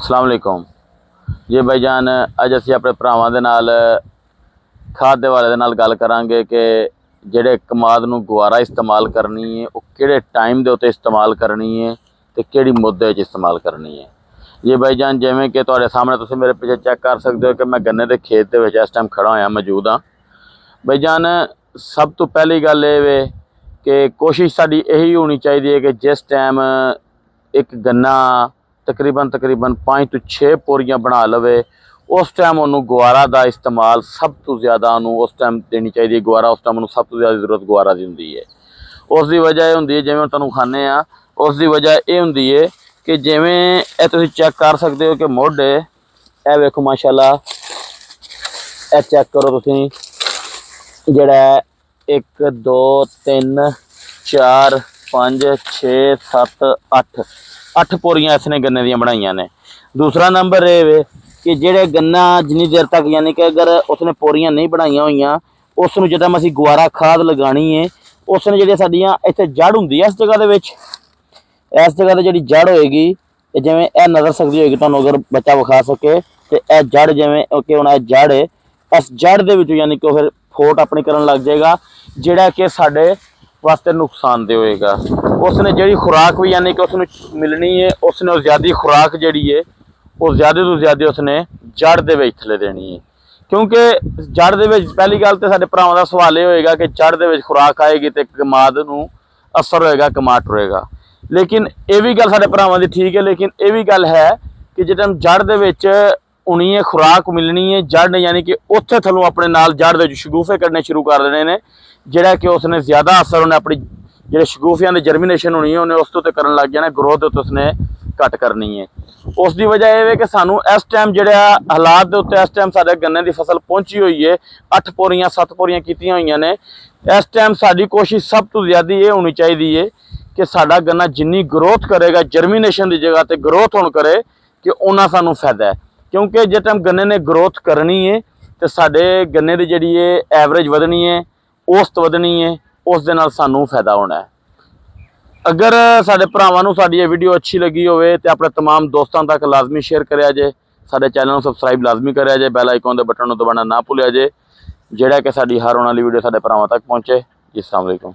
अस्सलाम वालेकुम जी भाईजान, अज असी अपने भरावां दे नाल खाद दे हवाले दे नाल गल करांगे कि जिहड़े कमाद नूं गवारा इस्तेमाल करनी है वो किहड़े टाइम दे उत्ते इस्तेमाल करनी है ते किहड़ी मुद्दे च इस्तेमाल करनी है। जी भाईजान, जिवें कि तुहाडे सामने तुसीं मेरे पीछे चैक कर सकते हो कि मैं गन्ने दे खेत दे विच इस टाइम खड़ा होया मौजूद हाँ। भाईजान, सब तो पहली गल ये वे कि कोशिश साडी यही होनी चाहिए है कि जिस टाइम एक गन्ना तकरीबन 5 तो 6 पोरियां बना लवे उस टाइम उन्होंने गुआरा का इस्तेमाल सब तो ज़्यादा उन्होंने उस टाइम देनी चाहिए। गुआरा उस टाइम उन्होंने सब तो ज़्यादा जरूरत गुआरा की होंगी है। उसकी वजह यह होंगी है, जिवें तुहानूं खाने आ, उसकी वजह यह होंगी है कि जिवें ये तुसीं चेक कर सकते हो कि मुढ़ ए वेखो माशाअल्लाह, ए चेक करो तुसीं, जिहड़ा 1 2 3 4 5 6 7 8 पोरियां इसने गन्ने दियां बनाइयां ने। दूसरा नंबर ये वे कि जेड़े गन्ना जिन्नी देर तक यानी कि अगर उसने पोरियां नहीं बनाई हुई उसनूं जदों असीं गुआरा खाद लगानी है उसने जिहड़ियां साडियां इत्थे जड़ हुंदी है इस जगह दे विच, इस जगह ते जिहड़ी जड़ होएगी जिवें ए नज़र सकदी होएगी तुहानूं अगर बच्चा विखा सके ते ए जड़ जिवें कि हुण ए जड़ है, इस जड़ दे विच यानी कि फिर फोट अपनी करन लग जाएगा जिहड़ा कि साडे वास्ते नुकसानदेह होएगा। उसने जी खुराक भी यानी कि उसने मिलनी है, उसने ज़्यादा खुराक जी है वो ज़्यादा तो ज़्यादा उसने जड़ दे विच थले देनी है। क्योंकि जड़ दे विच पहली गल तो साडे भरावां दा सवाल ये होएगा कि जड़ दे विच खुराक आएगी तो कमाद नूं असर होएगा, कमाद टुरेगा। लेकिन ये भी गल साडे भरावां दी ठीक है, लेकिन ये भी गल है कि जिद्दां जड़ दे विच होनी है खुराक मिलनी है, जड़ ने यानी कि उत्थे थल्लों अपने नाल जड़ दे शगूफे कड्ढने शुरू कर देने ने, जिहड़ा कि उसने ज़्यादा असर उन्हें अपनी जो शगूफियां की जर्मीनेशन होनी है उन्हें उस तो करन लग जाना, ग्रोथ उसने घट करनी है। उसकी वजह यह है कि सानू इस टाइम जो हालात के उत्ते इस टाइम साडे गन्ने की फसल पहुंची हुई है, 8 पोरियां 7 पोरियां कीतियां हुई ने। इस टाइम साडी कोशिश सब तो ज़्यादा ये होनी चाहिए है कि साडा गन्ना जिन्नी ग्रोथ करेगा जर्मीनेशन की जगह पर ग्रोथ होने करे कि उन्ना सानू फायदा है। क्योंकि जिस टाइम गन्ने ने ग्रोथ करनी है तो साडे गन्ने की जिहड़ी एवरेज वधनी है, औसत वधनी है, उस दे नाल सानू फायदा होना है। अगर साडे भरावां नूं साडी ये वीडियो अच्छी लगी होवे तो अपने तमाम दोस्तों तक लाजमी शेयर करिया जे, साडे चैनल नूं सबसक्राइब लाजमी करिया जे, बैल आइकॉन दे बटन नूं दबाना ना भुलिया जे, जिहड़ा कि साडी हर आने वाली वीडियो साडे भरावां तक पहुंचे। जी, अस्सलाम वालेकुम।